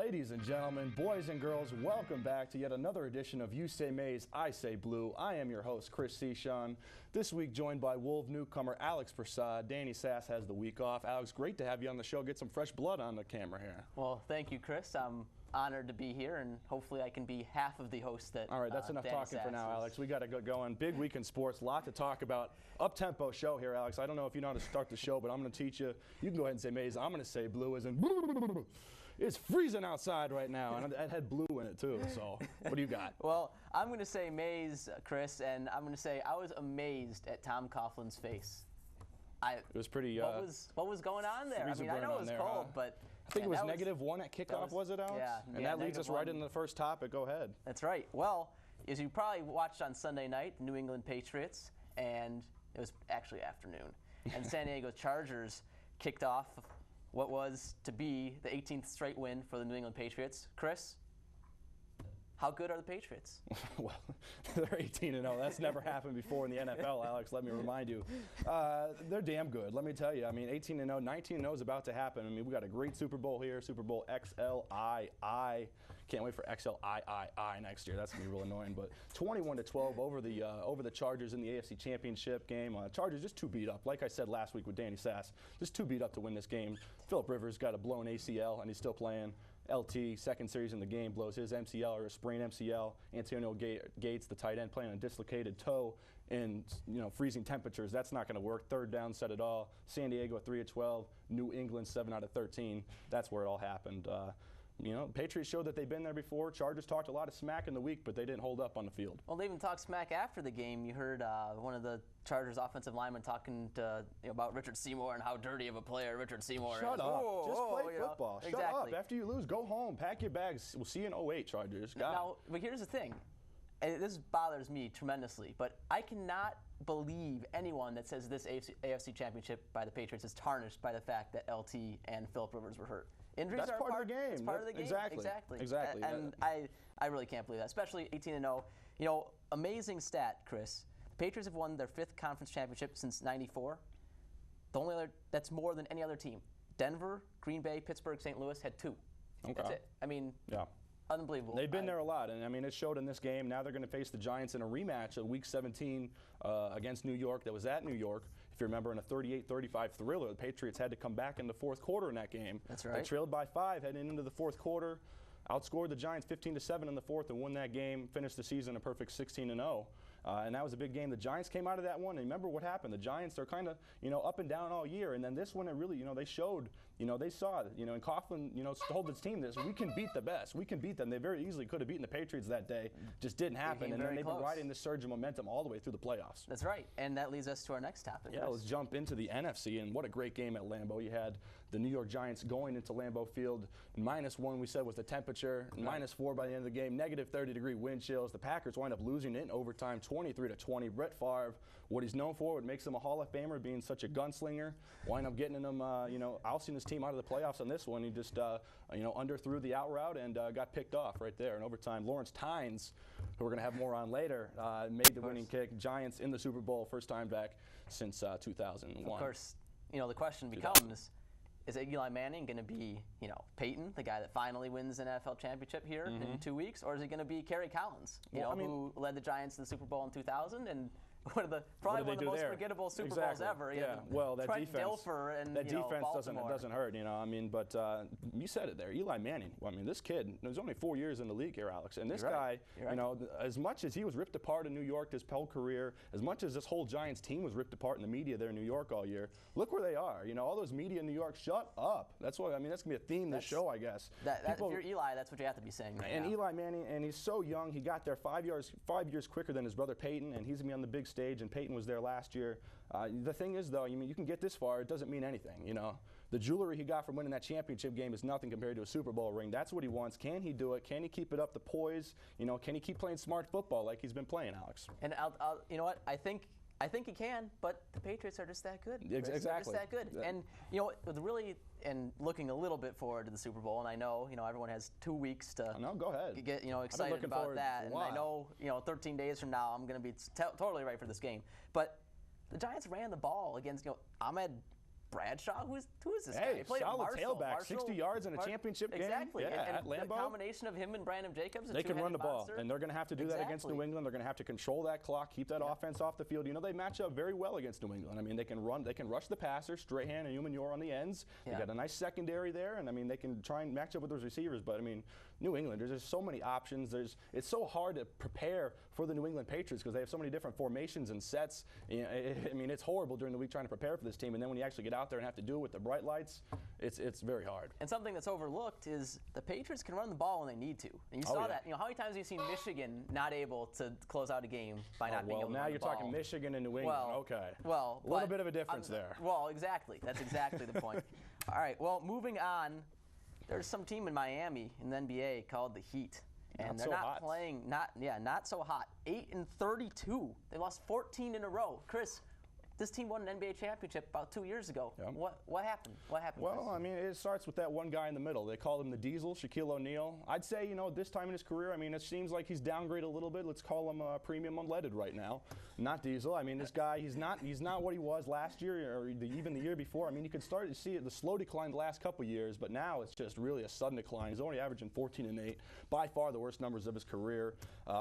Ladies and gentlemen, boys and girls, welcome back to yet another edition of You Say Maize, I Say Blue. I am your host, Chris Jan. This week joined by WOLV newcomer Alex Prasad. Danny Sass has the week off. Alex, great to have you on the show. Get some fresh blood on the camera here. Well, thank you, Chris. I'm honored to be here, and hopefully I can be half of the host that All right, that's enough Danny talking Sass for now, is. Alex. We got to get going. Big week in sports, a lot to talk about. Up-tempo show here, Alex. I don't know if you know how to start the show, but I'm going to teach you. You can go ahead and say maize. I'm going to say blue as in it's freezing outside right now, and it had blue in it too. So what do you got? Well, I'm going to say maize, Chris, and I'm going to say I was amazed at Tom Coughlin's face. It was pretty. What was going on there? I mean, I know it was cold, but I think it was -1 at kickoff, was it, Alex? Yeah. And that leads us right into the first topic. Go ahead. That's right. Well, as you probably watched on Sunday night, the New England Patriots, and it was actually afternoon, and San Diego Chargers kicked off what was to be the 18th straight win for the New England Patriots. Chris, how good are the Patriots? Well, they're 18-0. That's never happened before in the NFL, Alex. Let me remind you. They're damn good. Let me tell you. I mean, 18-0, 19-0 is about to happen. I mean, we got a great Super Bowl here, Super Bowl XLII. Can't wait for XLIII next year. That's gonna be real annoying. But 21-12 over the Chargers in the AFC Championship game. Chargers just too beat up. Like I said last week with Danny Sass, just too beat up to win this game. Phillip Rivers got a blown ACL and he's still playing. LT, second series in the game, blows his MCL or a sprained MCL. Antonio Gates, the tight end, playing a dislocated toe in freezing temperatures. That's not going to work. Third down, said it all. San Diego 3-12. New England 7 out of 13. That's where it all happened. Patriots showed that they've been there before. Chargers talked a lot of smack in the week, but they didn't hold up on the field. Well, they even talked smack after the game. You heard one of the Chargers offensive linemen talking about Richard Seymour and how dirty of a player Richard Seymour is. Shut up. Just play football. Exactly. Shut up. After you lose, go home. Pack your bags. We'll see you in 08, Chargers. Now, but here's the thing. And this bothers me tremendously, but I cannot believe anyone that says this AFC Championship by the Patriots is tarnished by the fact that LT and Phillip Rivers were hurt. Injuries That's are part of the game. It's part of the game. Exactly. And I really can't believe that, especially 18-0. Amazing stat, Chris. The Patriots have won their 5th conference championship since '94. The only other that's more than any other team. Denver, Green Bay, Pittsburgh, St. Louis had 2. Okay. That's it. I mean, yeah. Unbelievable. They've been there a lot, and I mean, it showed in this game. Now they're going to face the Giants in a rematch of Week 17 against New York. That was at New York. If you remember, in a 38-35 thriller, the Patriots had to come back in the fourth quarter in that game. That's right. They trailed by 5 heading into the fourth quarter, outscored the Giants 15-7 in the fourth, and won that game. Finished the season a perfect 16-0. And that was a big game. The Giants came out of that one, and remember what happened. The Giants are kind of, up and down all year. And then this one, it really, they showed, they saw it, and Coughlin, told his team this, we can beat the best. We can beat them. They very easily could have beaten the Patriots that day. Just didn't happen. And then they've been riding this surge of momentum all the way through the playoffs. That's right. And that leads us to our next topic. Yeah, let's jump into the NFC. And what a great game at Lambeau. You had the New York Giants going into Lambeau Field. -1, we said, was the temperature. Right. -4 by the end of the game. -30-degree wind chills. The Packers wind up losing it in overtime, 23-20. Brett Favre, what he's known for, what makes him a Hall of Famer, being such a gunslinger, wind up getting him, ousting his team out of the playoffs on this one. He just, underthrew the out route and got picked off right there in overtime. Lawrence Tynes, who we're going to have more on later, made the winning kick. Giants in the Super Bowl, first time back since 2001. Of course, the question becomes, is Eli Manning going to be, Peyton, the guy that finally wins an NFL championship here in 2 weeks, or is it going to be Kerry Collins, who led the Giants to the Super Bowl in probably one of the most forgettable Super Bowls ever. Yeah, well, that defense, and, that defense Baltimore. doesn't hurt, But you said it there, Eli Manning. Well, this kid, there's only 4 years in the league here, Alex, and this guy, as much as he was ripped apart in New York his whole career, as much as this whole Giants team was ripped apart in the media there in New York all year, look where they are. All those media in New York, shut up. That's what that's gonna be a theme this show, I guess. If you're Eli, that's what you have to be saying right now. Eli Manning, and he's so young, he got there 5 years quicker than his brother Peyton, and he's gonna be on the big stage. And Peyton was there last year. The thing is, though, you can get this far, it doesn't mean anything. The jewelry he got from winning that championship game is nothing compared to a Super Bowl ring. That's what he wants. Can he do it? Can he keep it up, the poise? Can he keep playing smart football like he's been playing, Alex? And you know what? I think he can, but the Patriots are just that good. Exactly. They're just that good. And and looking a little bit forward to the Super Bowl, and I know everyone has 2 weeks to go ahead. Get excited about that. And I know 13 days from now I'm going to be totally right for this game. But the Giants ran the ball against Ahmed Bradshaw? Who is this guy? Hey, He played at solid Marshall. tailback, 60 yards in a championship game. Exactly. Yeah, and at the Lambeau. combination of him and Brandon Jacobs, They can run the ball, monster. and they're going to have to do that against New England. They're going to have to control that clock, keep that offense off the field. You know, they match up very well against New England. I mean, they can rush the passer, Strahan and Umanor on the ends. They got a nice secondary there, and I mean, they can try and match up with those receivers. But I mean, New England, there's just so many options. It's so hard to prepare for the New England Patriots because they have so many different formations and sets. You know, I mean, it's horrible during the week trying to prepare for this team, and then when you actually get out there and have to do it with the bright lights, it's very hard. And something that's overlooked is the Patriots can run the ball when they need to. And you saw that. You know, how many times have you seen Michigan not able to close out a game by not being able to now run you're the ball? talking Michigan and New England. Okay. Well, a little bit of a difference there. Well, exactly. That's exactly the point. All right. Well, moving on. There's some team in Miami in the NBA called the Heat. And they're not playing, not so hot. 8-32. They lost 14 in a row. Chris, this team won an NBA championship about 2 years ago. Yep. What happened? What happened? Well, Chris? I mean, it starts with that one guy in the middle. They called him the Diesel, Shaquille O'Neal. I'd say, you know, this time in his career, I mean, it seems like he's downgraded a little bit. Let's call him premium unleaded right now. Not Diesel. I mean, this guy, he's not what he was last year or even the year before. I mean, you could start to see it, the slow decline the last couple years, but now it's just really a sudden decline. He's only averaging 14 and 8, by far the worst numbers of his career.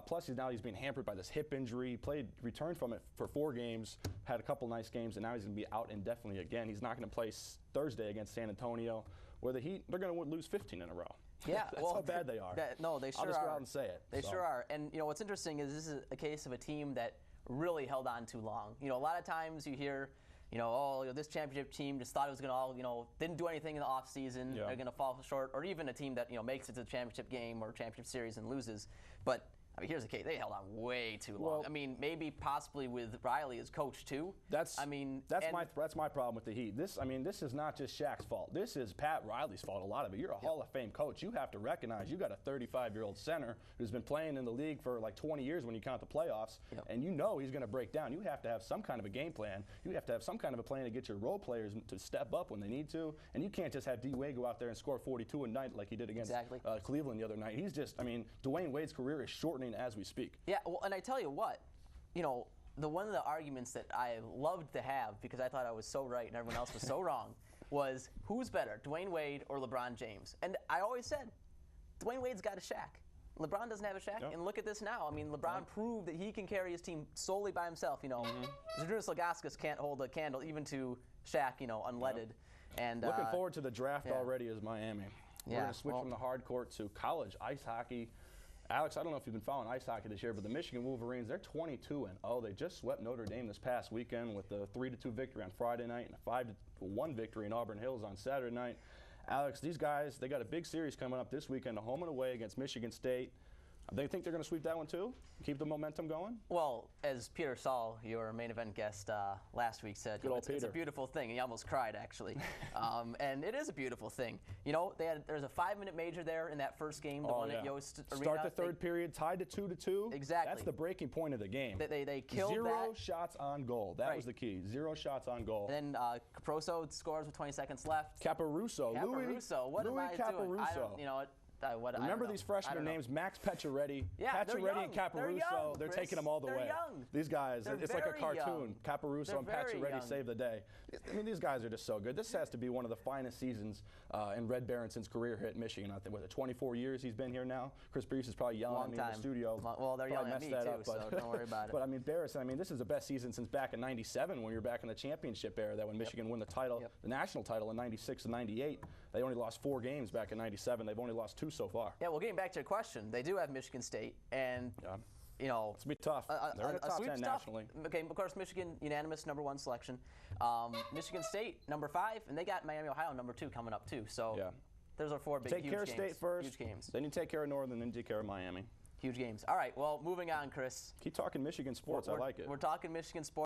Plus, he's being hampered by this hip injury. He returned from it for 4 games, had a couple nice games, and now he's going to be out indefinitely again. He's not going to play Thursday against San Antonio, where the Heat, they're going to lose 15 in a row. Yeah, that's how bad they are. No, they sure are. I'll just go out and say it. They sure are. And you know what's interesting is this is a case of a team that really held on too long. You know, a lot of times you hear, you know, this championship team just thought it was going to all, you know, didn't do anything in the offseason. They're going to fall short, or even a team that, you know, makes it to the championship game or championship series and loses. But I mean, here's the case. They held on way too long. Well, I mean, maybe possibly with Riley as coach too. That's my problem with the Heat. This is not just Shaq's fault. This is Pat Riley's fault. A lot of it. You're a Hall of Fame coach. You have to recognize you got a 35-year-old center who's been playing in the league for like 20 years when you count the playoffs, and you know he's going to break down. You have to have some kind of a game plan. You have to have some kind of a plan to get your role players to step up when they need to, and you can't just have D. Wade go out there and score 42 a night like he did against Cleveland the other night. He's just, I mean, Dwayne Wade's career is shortening as we speak. Yeah, well, and I tell you what, you know, one of the arguments that I loved to have, because I thought I was so right and everyone else was so wrong, was who's better, Dwayne Wade or LeBron James? And I always said, Dwayne Wade's got a Shaq. LeBron doesn't have a Shaq, and look at this now. I mean, LeBron proved that he can carry his team solely by himself. You know, Zydrunas Ilgauskas can't hold a candle even to Shaq, you know, unleaded. And looking forward to the draft already is Miami. We're going to switch from the hard court to college ice hockey. Alex, I don't know if you've been following ice hockey this year, but the Michigan Wolverines, they're 22-0. They just swept Notre Dame this past weekend with a 3-2 victory on Friday night and a 5-1 victory in Auburn Hills on Saturday night. Alex, these guys, they got a big series coming up this weekend, a home and away against Michigan State. They think they're going to sweep that one too? Keep the momentum going? Well, as Peter Saul, your main event guest last week said, it's a beautiful thing. He almost cried, actually. And it is a beautiful thing. You know, there's a 5-minute major there in that first game, the one at Yost Arena. Start the third period, tied to 2-2. Exactly. That's the breaking point of the game. They killed Zero shots on goal. That was the key. 0 shots on goal. And then Caproso scores with 20 seconds left. Caparuso. What am I doing? I don't, you know, remember these freshman names, Max Pacioretty, and Caparuso. They're taking them all the way. Young. These guys, it's like a cartoon. Young. Caparuso and Pacioretty save the day. I mean, these guys are just so good. This has to be one of the finest seasons in Red Berenson's career here at Michigan. I think, was it 24 years he's been here now? Chris Priest is probably yelling at me in the studio. Well, they're yelling at me too, so don't worry about it. But I mean, Bereson, this is the best season since back in '97 when we were back in the championship era. That when Michigan won the title, the national title in '96 and '98. They only lost 4 games back in '97. They've only lost 2 so far. Yeah, well, getting back to your question, they do have Michigan State, and you know, it's gonna be tough. They're in the top 10 nationally. Okay, of course, Michigan unanimous #1 selection. Michigan State number 5, and they got Miami, Ohio number 2 coming up too. So those are 4 big, huge games. Take care of State first. Huge games. Then you take care of Northern, then you take care of Miami. Huge games. All right, well, moving on, Chris. Keep talking Michigan sports. I like it. We're talking Michigan sports.